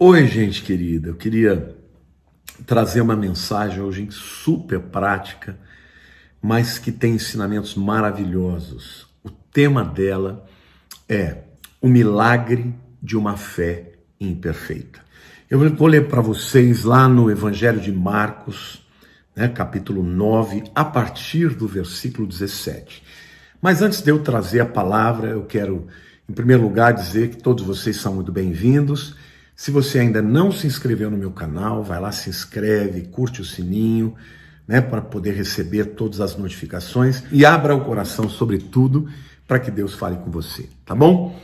Oi, gente querida, eu queria trazer uma mensagem hoje super prática, mas que tem ensinamentos maravilhosos. O tema dela é o milagre de uma fé imperfeita. Eu vou ler para vocês lá no Evangelho de Marcos, capítulo 9, a partir do versículo 17. Mas antes de eu trazer a palavra, eu quero, em primeiro lugar, dizer que todos vocês são muito bem-vindos. Se você ainda não se inscreveu no meu canal, vai lá, se inscreve, curte o sininho, para poder receber todas as notificações e abra o coração, sobretudo, para que Deus fale com você, tá bom?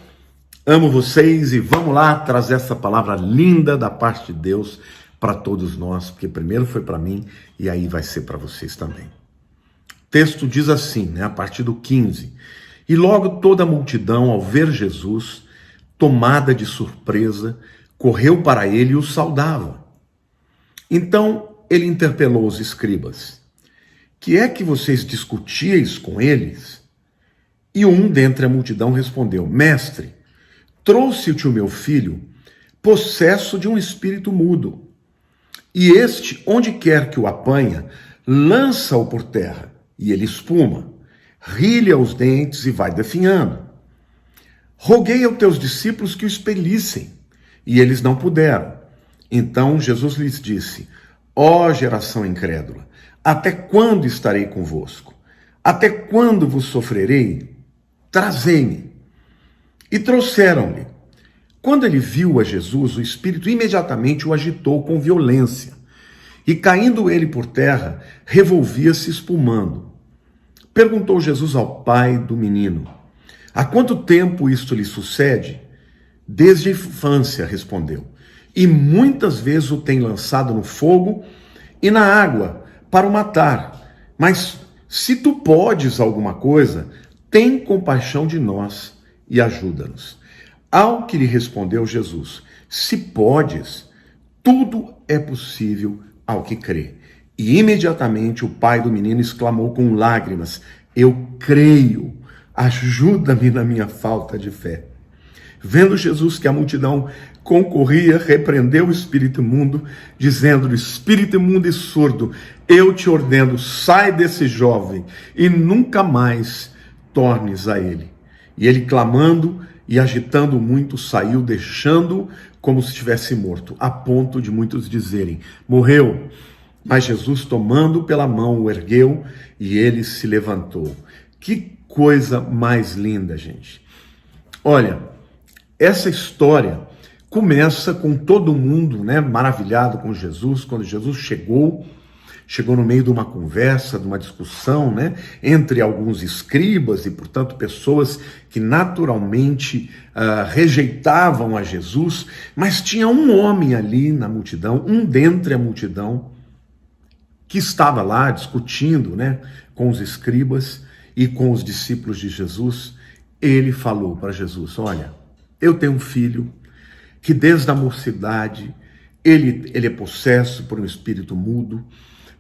Amo vocês e vamos lá trazer essa palavra linda da parte de Deus para todos nós, porque primeiro foi para mim e aí vai ser para vocês também. O texto diz assim, a partir do 15: E logo toda a multidão, ao ver Jesus, tomada de surpresa, correu para ele e o saudava. Então ele interpelou os escribas: Que é que vocês discutíeis com eles? E um dentre a multidão respondeu: Mestre, trouxe-te o meu filho, possesso de um espírito mudo. E este, onde quer que o apanha, lança-o por terra, e ele espuma, rilha os dentes e vai definhando. Roguei aos teus discípulos que o expelissem, e eles não puderam. Então Jesus lhes disse: Ó geração incrédula, até quando estarei convosco? Até quando vos sofrerei? Trazei-me. E trouxeram-lhe. Quando ele viu a Jesus, o espírito imediatamente o agitou com violência. E caindo ele por terra, revolvia-se espumando. Perguntou Jesus ao pai do menino: Há quanto tempo isto lhe sucede? Desde a infância, respondeu, e muitas vezes o tem lançado no fogo e na água para o matar. Mas se tu podes alguma coisa, tem compaixão de nós e ajuda-nos. Ao que lhe respondeu Jesus: Se podes, tudo é possível ao que crê. E imediatamente o pai do menino exclamou com lágrimas: Eu creio, ajuda-me na minha falta de fé. Vendo Jesus que a multidão concorria, repreendeu o espírito imundo, dizendo-lhe: Espírito imundo e surdo, eu te ordeno, sai desse jovem e nunca mais tornes a ele. E ele, clamando e agitando muito, saiu, deixando-o como se estivesse morto, a ponto de muitos dizerem: Morreu. Mas Jesus, tomando pela mão, o ergueu e ele se levantou. Que coisa mais linda, gente. Olha, essa história começa com todo mundo, maravilhado com Jesus, quando Jesus chegou no meio de uma conversa, de uma discussão, entre alguns escribas e, portanto, pessoas que naturalmente rejeitavam a Jesus, mas tinha um homem ali na multidão, um dentre a multidão, que estava lá discutindo, com os escribas e com os discípulos de Jesus. Ele falou para Jesus: Olha, eu tenho um filho que desde a mocidade ele é possesso por um espírito mudo,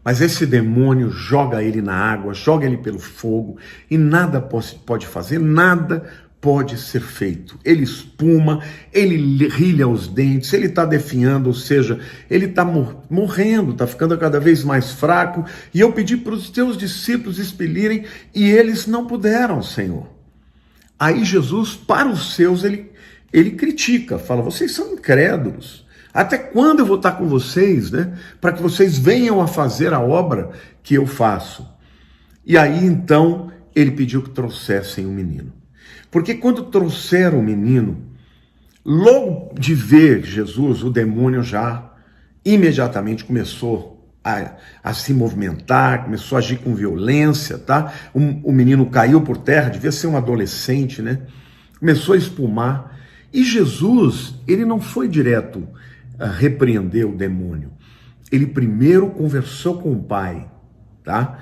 mas esse demônio joga ele na água, joga ele pelo fogo e nada pode fazer, nada pode ser feito. Ele espuma, ele rilha os dentes, ele está definhando, ou seja, ele está morrendo, está ficando cada vez mais fraco, e eu pedi para os teus discípulos expelirem e eles não puderam, Senhor. Aí Jesus, para os seus, ele critica, fala: vocês são incrédulos. Até quando eu vou estar com vocês, para que vocês venham a fazer a obra que eu faço? E aí, então, ele pediu que trouxessem o menino. Porque quando trouxeram o menino, logo de ver Jesus, o demônio já imediatamente começou a se movimentar, começou a agir com violência, tá? O menino caiu por terra, devia ser um adolescente, Começou a espumar. E Jesus, ele não foi direto repreender o demônio. Ele primeiro conversou com o pai, tá?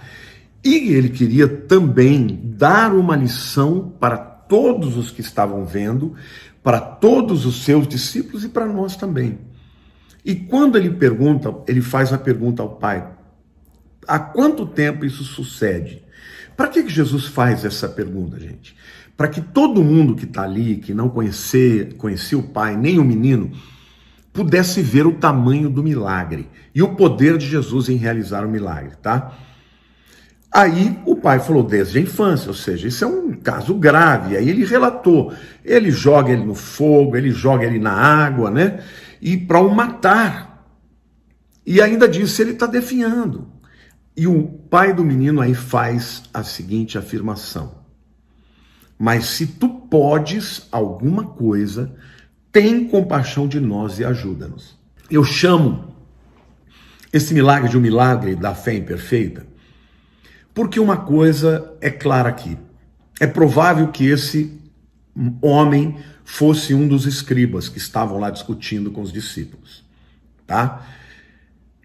E ele queria também dar uma lição para todos os que estavam vendo, para todos os seus discípulos e para nós também. E quando ele faz a pergunta ao pai: há quanto tempo isso sucede? Para que Jesus faz essa pergunta, gente? Para que todo mundo que está ali, que não conhecia o pai, nem o menino, pudesse ver o tamanho do milagre e o poder de Jesus em realizar o milagre, tá? Aí o pai falou desde a infância, ou seja, isso é um caso grave. Aí ele relatou, ele joga ele no fogo, ele joga ele na água, né? E para o matar. E ainda disse, ele está definhando. E o pai do menino aí faz a seguinte afirmação: mas se tu podes alguma coisa, tem compaixão de nós e ajuda-nos. Eu chamo esse milagre de um milagre da fé imperfeita, porque uma coisa é clara aqui. É provável que esse homem fosse um dos escribas que estavam lá discutindo com os discípulos, tá?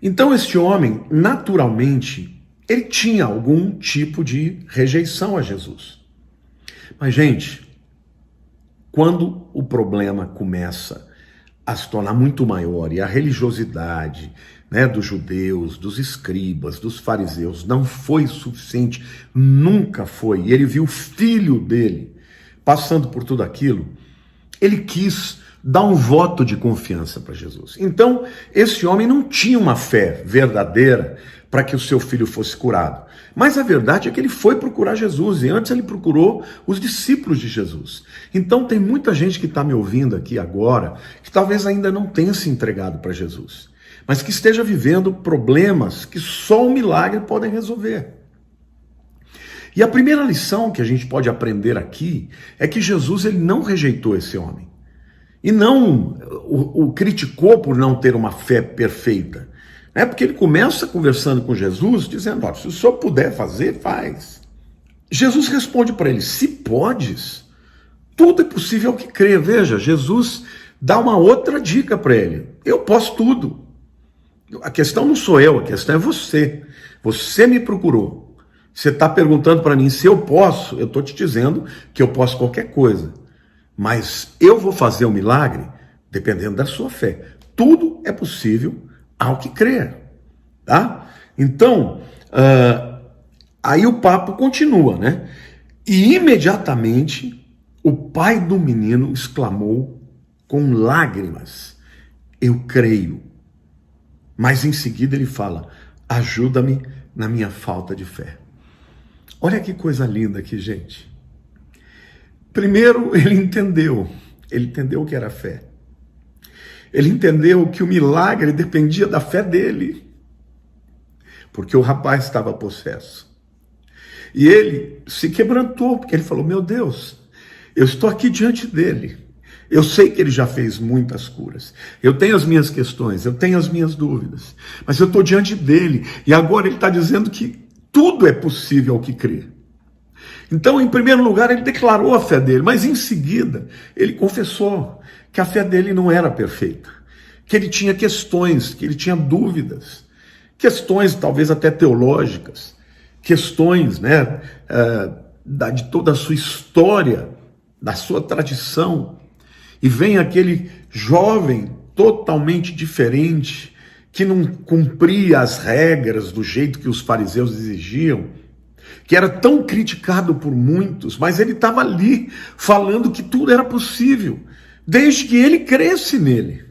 Então este homem, naturalmente, ele tinha algum tipo de rejeição a Jesus. Mas, gente, quando o problema começa a se tornar muito maior e a religiosidade, né, dos judeus, dos escribas, dos fariseus não foi suficiente, nunca foi, e ele viu o filho dele passando por tudo aquilo, ele quis dar um voto de confiança para Jesus. Então, esse homem não tinha uma fé verdadeira para que o seu filho fosse curado. Mas a verdade é que ele foi procurar Jesus, e antes ele procurou os discípulos de Jesus. Então tem muita gente que está me ouvindo aqui agora, que talvez ainda não tenha se entregado para Jesus, mas que esteja vivendo problemas que só um milagre pode resolver. E a primeira lição que a gente pode aprender aqui é que Jesus ele não rejeitou esse homem. E não o criticou por não ter uma fé perfeita. É porque ele começa conversando com Jesus, dizendo, se o senhor puder fazer, faz. Jesus responde para ele, se podes, tudo é possível ao que crê. Veja, Jesus dá uma outra dica para ele. Eu posso tudo. A questão não sou eu, a questão é você. Você me procurou. Você está perguntando para mim se eu posso, eu estou te dizendo que eu posso qualquer coisa. Mas eu vou fazer o milagre dependendo da sua fé. Tudo é possível ao que crer, tá? Então, aí o papo continua, né? E imediatamente o pai do menino exclamou com lágrimas, eu creio. Mas em seguida ele fala, ajuda-me na minha falta de fé. Olha que coisa linda aqui, gente. Primeiro, ele entendeu o que era fé. Ele entendeu que o milagre dependia da fé dele, porque o rapaz estava possesso. E ele se quebrantou, porque ele falou, meu Deus, eu estou aqui diante dele. Eu sei que ele já fez muitas curas. Eu tenho as minhas questões, eu tenho as minhas dúvidas, mas eu estou diante dele, e agora ele está dizendo que tudo é possível ao que crer. Então, em primeiro lugar, ele declarou a fé dele, mas em seguida, ele confessou que a fé dele não era perfeita, que ele tinha questões, que ele tinha dúvidas, questões talvez até teológicas, questões, né, de toda a sua história, da sua tradição, e vem aquele jovem totalmente diferente, que não cumpria as regras do jeito que os fariseus exigiam, que era tão criticado por muitos, mas ele estava ali falando que tudo era possível, desde que ele cresce nele.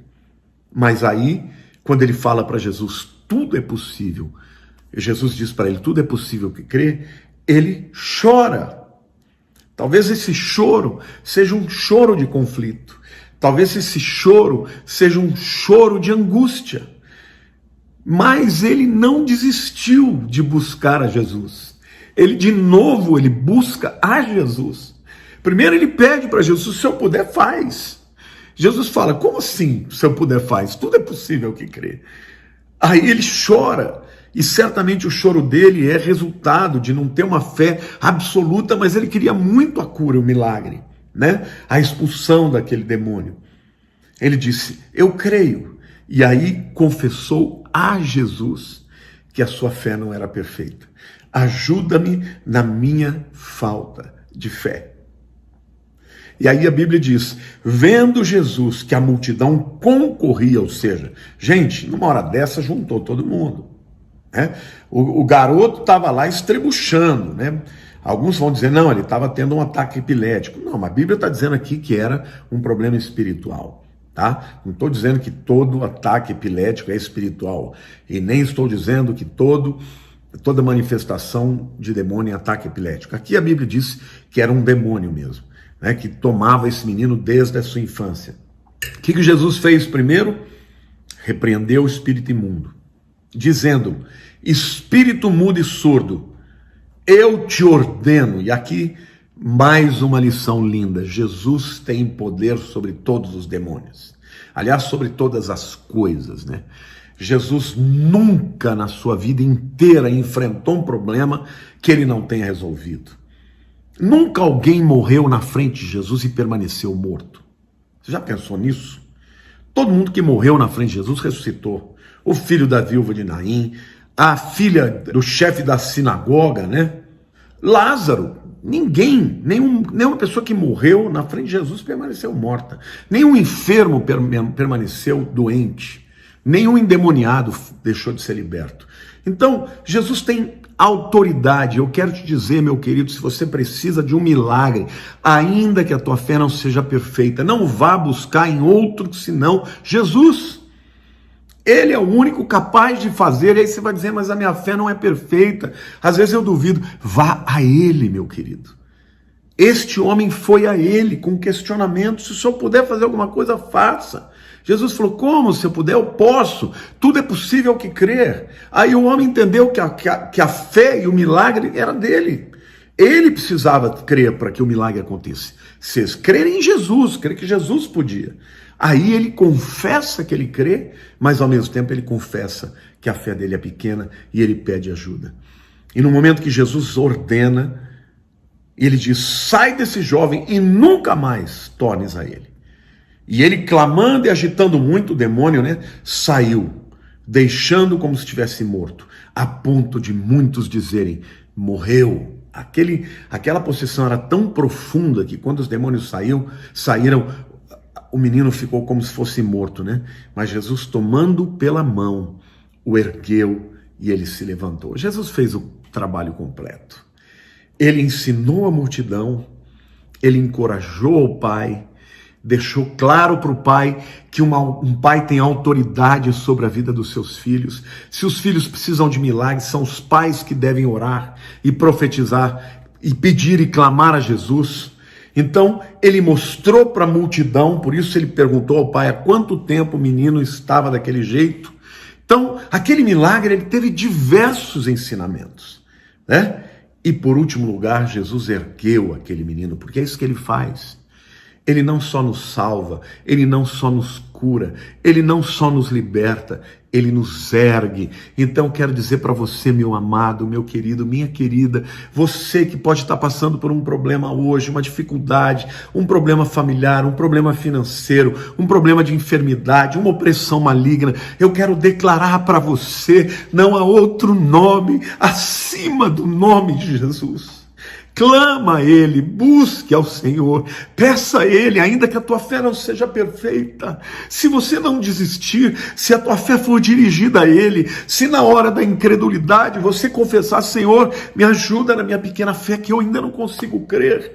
Mas aí, quando ele fala para Jesus, tudo é possível, Jesus diz para ele, tudo é possível que crê, ele chora. Talvez esse choro seja um choro de conflito, talvez esse choro seja um choro de angústia, mas ele não desistiu de buscar a Jesus. Ele busca a Jesus. Primeiro ele pede para Jesus, se o senhor puder, faz. Jesus fala, como assim, se eu puder, faz? Tudo é possível que crê. Aí ele chora, e certamente o choro dele é resultado de não ter uma fé absoluta, mas ele queria muito a cura, o milagre, né? A expulsão daquele demônio. Ele disse, eu creio. E aí confessou a Jesus que a sua fé não era perfeita. Ajuda-me na minha falta de fé. E aí a Bíblia diz, vendo Jesus que a multidão concorria, ou seja, gente, numa hora dessa juntou todo mundo, né? O garoto estava lá estrebuchando, né? Alguns vão dizer, não, ele estava tendo um ataque epilético. Não, mas a Bíblia está dizendo aqui que era um problema espiritual. tá? Não estou dizendo que todo ataque epilético é espiritual, e nem estou dizendo que toda manifestação de demônio é ataque epilético. Aqui a Bíblia diz que era um demônio mesmo, né, que tomava esse menino desde a sua infância. O que Jesus fez primeiro? Repreendeu o espírito imundo, dizendo: espírito mudo e surdo, eu te ordeno. E aqui mais uma lição linda: Jesus tem poder sobre todos os demônios, aliás, sobre todas as coisas, né? Jesus nunca na sua vida inteira enfrentou um problema que ele não tenha resolvido. Nunca alguém morreu na frente de Jesus e permaneceu morto. Você já pensou nisso? Todo mundo que morreu na frente de Jesus ressuscitou. O filho da viúva de Naim, a filha do chefe da sinagoga, né? Lázaro. Ninguém, nenhuma pessoa que morreu na frente de Jesus permaneceu morta. Nenhum enfermo permaneceu doente. Nenhum endemoniado deixou de ser liberto. Então, Jesus tem autoridade. Eu quero te dizer, meu querido, se você precisa de um milagre, ainda que a tua fé não seja perfeita, não vá buscar em outro senão Jesus. Ele é o único capaz de fazer. E aí você vai dizer: mas a minha fé não é perfeita. Às vezes eu duvido. Vá a ele, meu querido. Este homem foi a ele com questionamento. Se o senhor puder fazer alguma coisa, faça. Jesus falou: como? Se eu puder, eu posso. Tudo é possível ao que crer. Aí o homem entendeu que a fé e o milagre era dele. Ele precisava crer para que o milagre acontecesse. Vocês crerem em Jesus, crer que Jesus podia. Aí ele confessa que ele crê, mas ao mesmo tempo ele confessa que a fé dele é pequena e ele pede ajuda. E no momento que Jesus ordena, ele diz: sai desse jovem e nunca mais tornes a ele. E ele, clamando e agitando muito o demônio, né, saiu, deixando como se estivesse morto, a ponto de muitos dizerem: morreu. Aquela possessão era tão profunda que quando os demônios saíram, o menino ficou como se fosse morto, né? Mas Jesus, tomando pela mão, o ergueu e ele se levantou. Jesus fez o trabalho completo. Ele ensinou a multidão, ele encorajou o pai, deixou claro para o pai que um pai tem autoridade sobre a vida dos seus filhos. Se os filhos precisam de milagres, são os pais que devem orar e profetizar e pedir e clamar a Jesus. Então ele mostrou para a multidão, por isso ele perguntou ao pai há quanto tempo o menino estava daquele jeito. Então aquele milagre, ele teve diversos ensinamentos, né? E por último lugar, Jesus ergueu aquele menino, porque é isso que ele faz. Ele não só nos salva, ele não só nos cura, ele não só nos liberta, ele nos ergue. Então quero dizer para você, meu amado, meu querido, minha querida, você que pode estar passando por um problema hoje, uma dificuldade, um problema familiar, um problema financeiro, um problema de enfermidade, uma opressão maligna, eu quero declarar para você: não há outro nome acima do nome de Jesus. Clama a Ele, busque ao Senhor, peça a Ele, ainda que a tua fé não seja perfeita. Se você não desistir, se a tua fé for dirigida a Ele, se na hora da incredulidade você confessar: Senhor, me ajuda na minha pequena fé que eu ainda não consigo crer.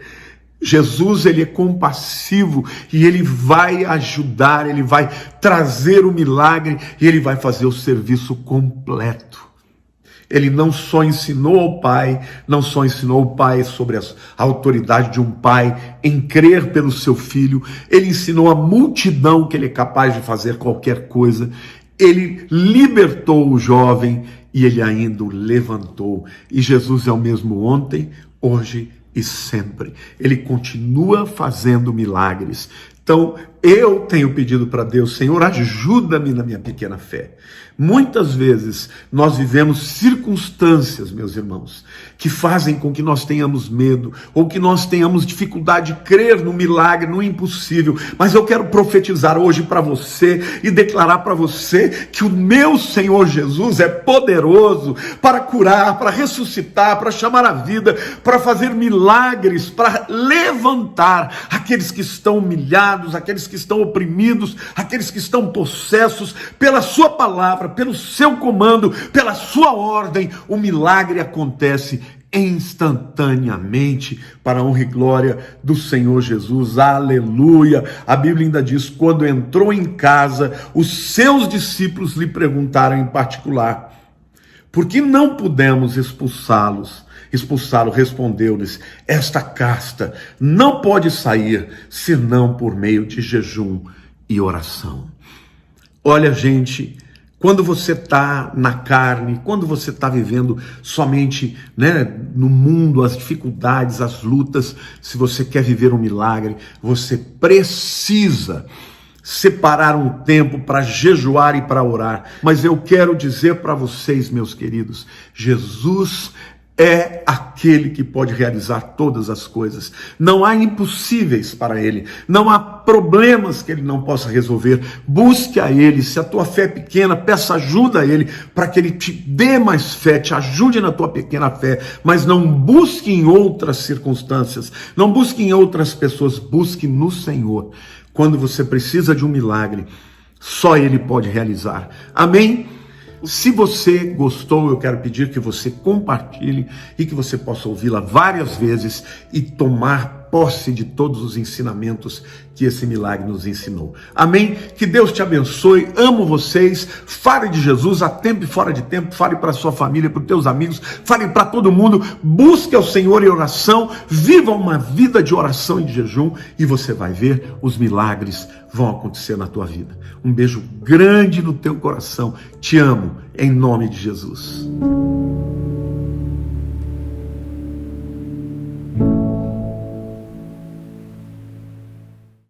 Jesus, Ele é compassivo e Ele vai ajudar, Ele vai trazer o milagre e Ele vai fazer o serviço completo. Ele não só ensinou ao pai, sobre a autoridade de um pai em crer pelo seu filho, ele ensinou a multidão que ele é capaz de fazer qualquer coisa. Ele libertou o jovem e ele ainda o levantou. E Jesus é o mesmo ontem, hoje e sempre. Ele continua fazendo milagres. Então, eu tenho pedido para Deus: Senhor, ajuda-me na minha pequena fé. Muitas vezes nós vivemos circunstâncias, meus irmãos, que fazem com que nós tenhamos medo, ou que nós tenhamos dificuldade de crer no milagre, no impossível. Mas eu quero profetizar hoje para você e declarar para você que o meu Senhor Jesus é poderoso para curar, para ressuscitar, para chamar a vida, para fazer milagres, para levantar aqueles que estão humilhados, aqueles que estão oprimidos, aqueles que estão possessos. Pela sua palavra, pelo seu comando, pela sua ordem, o milagre acontece instantaneamente para a honra e glória do Senhor Jesus. Aleluia! A Bíblia ainda diz: quando entrou em casa, os seus discípulos lhe perguntaram em particular: por que não pudemos expulsá-lo? Respondeu-lhes: esta casta não pode sair senão por meio de jejum e oração. Olha, gente, quando você está na carne, quando você está vivendo somente, no mundo, as dificuldades, as lutas, se você quer viver um milagre, você precisa separar um tempo para jejuar e para orar. Mas eu quero dizer para vocês, meus queridos, Jesus é aquele que pode realizar todas as coisas. Não há impossíveis para ele. Não há problemas que ele não possa resolver. Busque a ele. Se a tua fé é pequena, peça ajuda a ele para que ele te dê mais fé, te ajude na tua pequena fé. Mas não busque em outras circunstâncias. Não busque em outras pessoas. Busque no Senhor. Quando você precisa de um milagre, só ele pode realizar. Amém? Se você gostou, eu quero pedir que você compartilhe e que você possa ouvi-la várias vezes e tomar posse de todos os ensinamentos que esse milagre nos ensinou. Amém? Que Deus te abençoe. Amo vocês. Fale de Jesus a tempo e fora de tempo. Fale para sua família, para os teus amigos. Fale para todo mundo. Busque ao Senhor em oração. Viva uma vida de oração e de jejum e você vai ver os milagres vão acontecer na tua vida. Um beijo grande no teu coração. Te amo em nome de Jesus.